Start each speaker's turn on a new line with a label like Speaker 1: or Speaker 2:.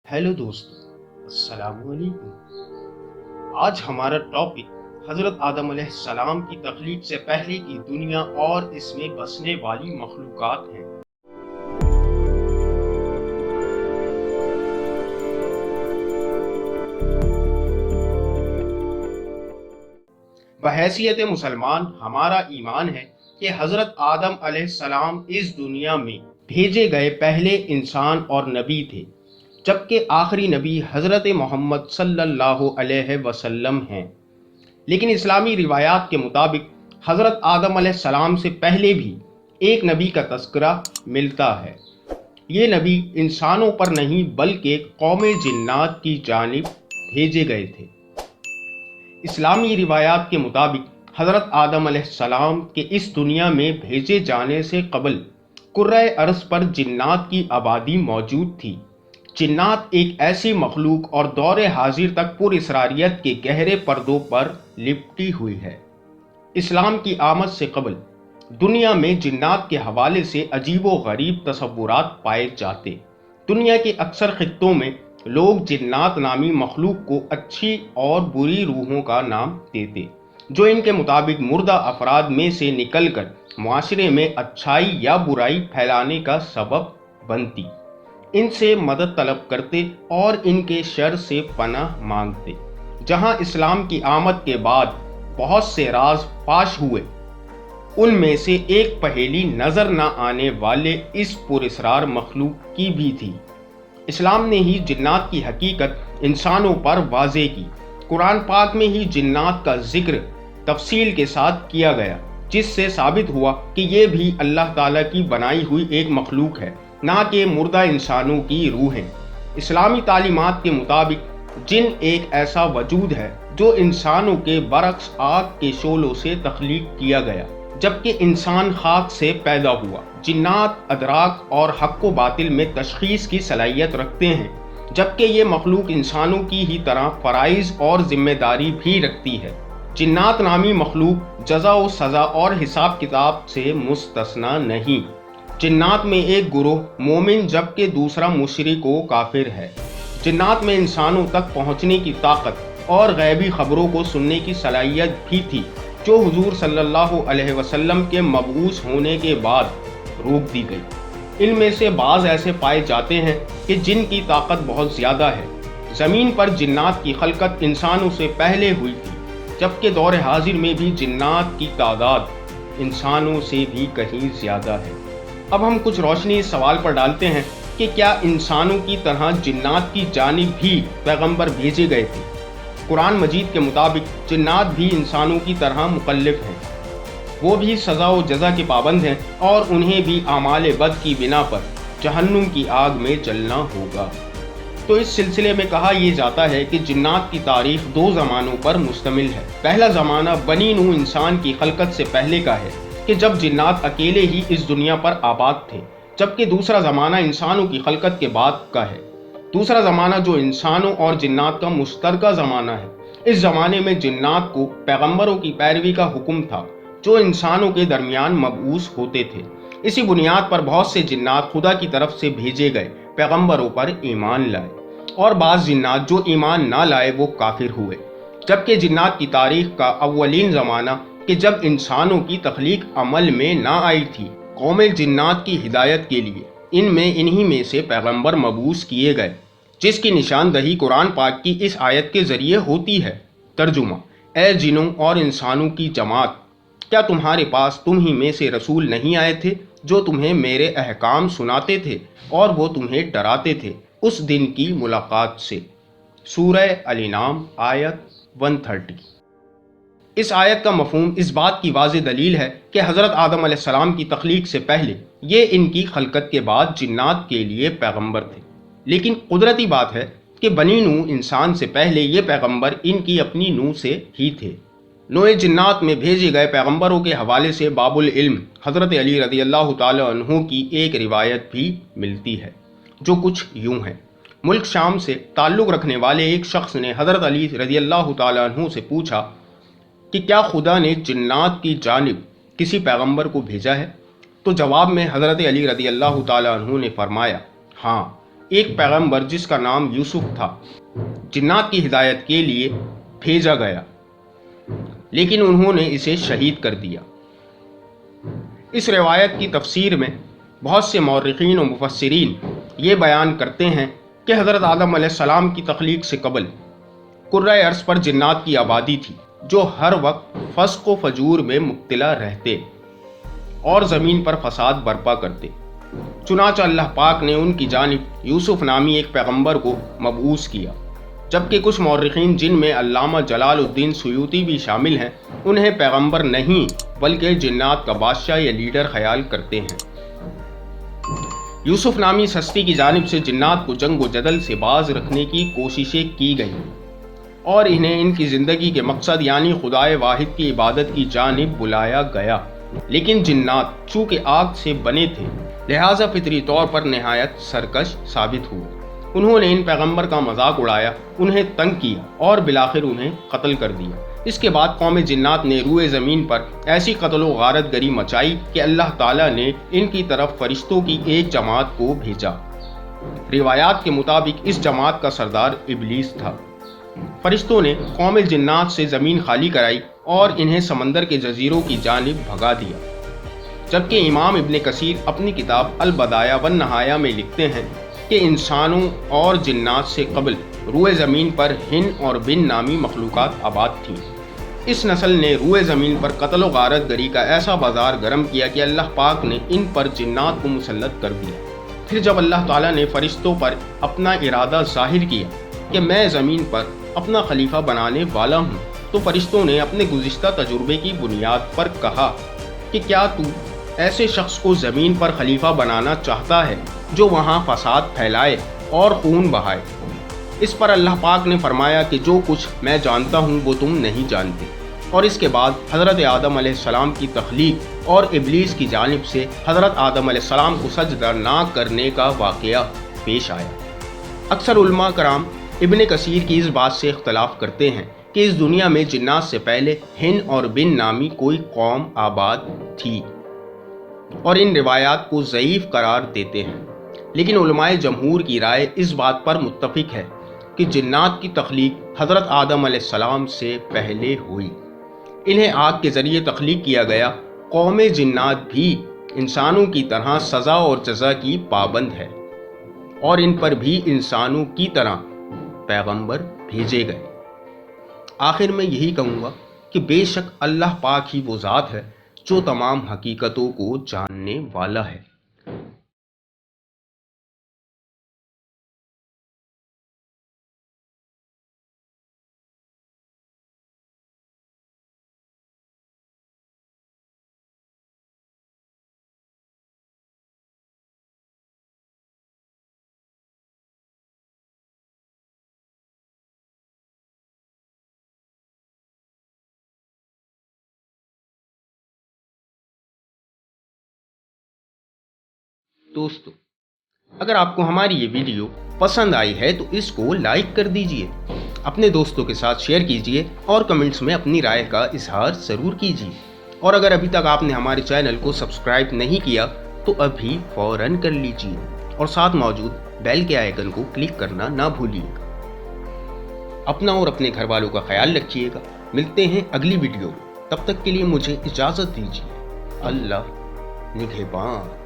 Speaker 1: Hello दोस्तों, अस्सलाम वालेकुम। आज हमारा टॉपिक हज़रत आदम अलैहिस्सलाम की तख्लीक से पहले की दुनिया और इसमें बसने वाली मखलूक़ात है। बहैसियत मुसलमान हमारा ईमान है कि हज़रत आदम अलैहिस्सलाम इस दुनिया में भेजे गए पहले इंसान और नबी थे, जबकि आखिरी नबी हज़रत मोहम्मद सल्लल्लाहु अलैहि वसल्लम हैं। लेकिन इस्लामी रिवायात के मुताबिक हज़रत आदम अलैहिस्सलाम से पहले भी एक नबी का तज़किरा मिलता है। ये नबी इंसानों पर नहीं बल्कि कौम जिन्नात की जानिब भेजे गए थे। इस्लामी रिवायात के मुताबिक हज़रत आदम अलैहिस्सलाम के इस दुनिया में भेजे जाने से कबल कुर्रे अर्ज़ पर जिन्नात की आबादी मौजूद थी। जिन्नात एक ऐसी मखलूक और दौरे हाजिर तक पुरअसरारियत के गहरे पर्दों पर लिपटी हुई है। इस्लाम की आमद से कबल दुनिया में जिन्नात के हवाले से अजीबो गरीब तसव्वुरात पाए जाते। दुनिया के अक्सर खित्तों में लोग जिन्नात नामी मखलूक को अच्छी और बुरी रूहों का नाम देते, जो इनके मुताबिक मुर्दा अफराद में से निकलकर मुआशरे में अच्छाई या बुराई फैलाने का सबब बनती। इनसे मदद तलब करते और इनके शर से पनाह मांगते। जहां इस्लाम की आमद के बाद बहुत से राज फाश हुए, उनमें से एक पहेली नजर न आने वाले इस पुरअसरार मखलूक की भी थी। इस्लाम ने ही जिन्नात की हकीकत इंसानों पर वाज़े की। कुरान पाक में ही जिन्नात का जिक्र तफसील के साथ किया गया, जिससे साबित हुआ कि ये भी अल्लाह ताला की बनाई हुई एक मखलूक है, ना कि मुर्दा इंसानों की रूहें। इस्लामी तालीमात के मुताबिक जिन एक ऐसा वजूद है जो इंसानों के बरक्स आग के शोलों से तख्लीक किया गया, जबकि इंसान खाक से पैदा हुआ। जिन्नात अदराक और हक़ व बातिल में तशख़ीस की सलाहियत रखते हैं, जबकि ये मखलूक इंसानों की ही तरह फ़राइज़ और ज़िम्मेदारी भी रखती है। जिन्नात नामी मखलूक जज़ा व सज़ा और हिसाब किताब से मुस्तस्ना नहीं। जिन्नात में एक गुरोह मोमिन जबकि दूसरा मुशरिक व काफिर है। जिन्नात में इंसानों तक पहुँचने की ताकत और गैबी ख़बरों को सुनने की सलाहियत भी थी, जो हुजूर सल्लल्लाहु अलैहि वसल्लम के मबऊस होने के बाद रोक दी गई। इनमें से बाज़ ऐसे पाए जाते हैं कि जिनकी ताकत बहुत ज़्यादा है। ज़मीन पर जिन्नात की खलकत इंसानों से पहले हुई थी, जबकि दौर हाजिर में भी जिन्नात की तादाद इंसानों से भी कहीं ज़्यादा है। अब हम कुछ रोशनी इस सवाल पर डालते हैं कि क्या इंसानों की तरह जिन्नात की जानिब भी पैगंबर भेजे गए थे। कुरान मजीद के मुताबिक जिन्नात भी इंसानों की तरह मुकल्लिफ हैं। वो भी सज़ा व जज़ा के पाबंद हैं और उन्हें भी आमाल बद की बिना पर जहन्नुम की आग में जलना होगा। तो इस सिलसिले में कहा यह जाता है कि जिन्नात की तारीख दो ज़मानों पर मुश्तमिल है। पहला ज़माना बनी नूह इंसान की खलकत से पहले का है कि जब जिन्नात अकेले ही इस दुनिया पर आबाद थे, जबकि दूसरा ज़माना इंसानों की खलकत के बाद का है। दूसरा ज़माना जो इंसानों और जिन्नात का मुश्तरका ज़माना है, इस ज़माने में जिन्नात को पैगंबरों की पैरवी का हुक्म था, जो इंसानों के दरमियान मबऊस होते थे। इसी बुनियाद पर बहुत से जिन्नात खुदा की तरफ से भेजे गए पैगंबरों पर ईमान लाए, और बाज़ जिन्नात जो ईमान ना लाए वो काफिर हुए। जबकि जिन्नात की तारीख का अव्वलीन ज़माना कि जब इंसानों की तख्लीक अमल में ना आई थी, कौम जिन्नात की हिदायत के लिए इन्हीं में से पैगंबर मबूस किए गए, जिसकी निशानदही कुरान पाक की इस आयत के ज़रिए होती है। तर्जुमा: ए जिनों और इंसानों की जमात, क्या तुम्हारे पास तुम ही में से रसूल नहीं आए थे जो तुम्हें मेरे अहकाम सुनाते थे और वो तुम्हें डराते थे उस दिन की मुलाकात से। सूरह अल-इनाम आयत 130। इस आयत का मफहूम इस बात की वाज़ेह दलील है कि हज़रत आदम अलैहिस्सलाम की तख्लीक से पहले ये इनकी खलकत के बाद जिन्नात के लिए पैगंबर थे। लेकिन कुदरती बात है कि बनी नूह इंसान से पहले ये पैगंबर इनकी अपनी नूह से ही थे। नोए जिन्नात में भेजे गए पैगंबरों के हवाले से बाबुल इल्म हज़रत अली रज़ियल्लाहु ताला अन्हु की एक रिवायत भी मिलती है, जो कुछ यूँ है। मुल्क शाम से ताल्लुक़ रखने वाले एक शख्स ने हज़रत अली रज़ियल्लाहु ताला अन्हु से पूछा कि क्या खुदा ने जिन्नात की जानिब किसी पैगंबर को भेजा है? तो जवाब में हज़रत अली रज़ियल्लाहु ताला अन्हु ने फरमाया, हाँ, ایک پیغمبر جس کا نام یوسف تھا جنات کی ہدایت کے لیے بھیجا گیا، لیکن انہوں نے اسے شہید کر دیا۔ اس روایت کی تفسیر میں بہت سے مورخین و مفسرین یہ بیان کرتے ہیں کہ حضرت آدم علیہ السلام کی تخلیق سے قبل کرۂ ارض پر جنات کی آبادی تھی جو ہر وقت فسق و فجور میں مبتلا رہتے اور زمین پر فساد برپا کرتے۔ چنانچہ اللہ پاک نے ان کی جانب یوسف نامی ایک پیغمبر کو مبعوث کیا، جبکہ کچھ مورخین جن میں علامہ جلال الدین سیوطی بھی شامل ہیں انہیں پیغمبر نہیں بلکہ جنات کا بادشاہ یا لیڈر خیال کرتے ہیں۔ یوسف نامی ہستی کی جانب سے جنات کو جنگ و جدل سے باز رکھنے کی کوششیں کی گئیں اور انہیں ان کی زندگی کے مقصد یعنی خدائے واحد کی عبادت کی جانب بلایا گیا، لیکن جنات چونکہ آگ سے بنے تھے لہٰذا فطری طور پر نہایت سرکش ثابت ہوئے۔ انہوں نے ان پیغمبر کا مذاق اڑایا، انہیں تنگ کیا اور بالآخر انہیں قتل کر دیا۔ اس کے بعد قوم جنات نے روئے زمین پر ایسی قتل و غارت گری مچائی کہ اللہ تعالیٰ نے ان کی طرف فرشتوں کی ایک جماعت کو بھیجا۔ روایات کے مطابق اس جماعت کا سردار ابلیس تھا۔ فرشتوں نے قوم جنات سے زمین خالی کرائی اور انہیں سمندر کے جزیروں کی جانب بھگا دیا، جبکہ امام ابن کثیر اپنی کتاب البدایہ والنہایہ میں لکھتے ہیں کہ انسانوں اور جنات سے قبل روئے زمین پر ہن اور بن نامی مخلوقات آباد تھیں۔ اس نسل نے روئے زمین پر قتل و غارت گری کا ایسا بازار گرم کیا کہ اللہ پاک نے ان پر جنات کو مسلط کر دیا۔ پھر جب اللہ تعالیٰ نے فرشتوں پر اپنا ارادہ ظاہر کیا کہ میں زمین پر اپنا خلیفہ بنانے والا ہوں، تو فرشتوں نے اپنے گزشتہ تجربے کی بنیاد پر کہا کہ کیا تو ایسے شخص کو زمین پر خلیفہ بنانا چاہتا ہے جو وہاں فساد پھیلائے اور خون بہائے؟ اس پر اللہ پاک نے فرمایا کہ جو کچھ میں جانتا ہوں وہ تم نہیں جانتے۔ اور اس کے بعد حضرت آدم علیہ السلام کی تخلیق اور ابلیس کی جانب سے حضرت آدم علیہ السلام کو سجدہ نہ کرنے کا واقعہ پیش آیا۔ اکثر علماء کرام ابن کثیر کی اس بات سے اختلاف کرتے ہیں کہ اس دنیا میں جنات سے پہلے ہن اور بن نامی کوئی قوم آباد تھی اور ان روایات کو ضعیف قرار دیتے ہیں، لیکن علماء جمہور کی رائے اس بات پر متفق ہے کہ جنات کی تخلیق حضرت آدم علیہ السلام سے پہلے ہوئی۔ انہیں آگ کے ذریعے تخلیق کیا گیا۔ قوم جنات بھی انسانوں کی طرح سزا اور جزا کی پابند ہے اور ان پر بھی انسانوں کی طرح پیغمبر بھیجے گئے۔ آخر میں یہی کہوں گا کہ بے شک اللہ پاک ہی وہ ذات ہے جو تمام حقیقتوں کو جاننے والا ہے۔ دوستو، اگر آپ کو ہماری یہ ویڈیو پسند آئی ہے تو اس کو لائک کر دیجئے، اپنے دوستوں کے ساتھ شیئر کیجئے اور کمنٹس میں اپنی رائے کا اظہار ضرور کیجئے۔ اور اگر ابھی تک آپ نے ہمارے چینل کو سبسکرائب نہیں کیا تو ابھی فوراً کر لیجئے اور ساتھ موجود بیل کے آئیکن کو کلک کرنا نہ بھولیے۔ اپنا اور اپنے گھر والوں کا خیال رکھیے گا۔ ملتے ہیں اگلی ویڈیو میں، تب تک کے لیے مجھے اجازت دیجیے۔ اللہ نگہبان۔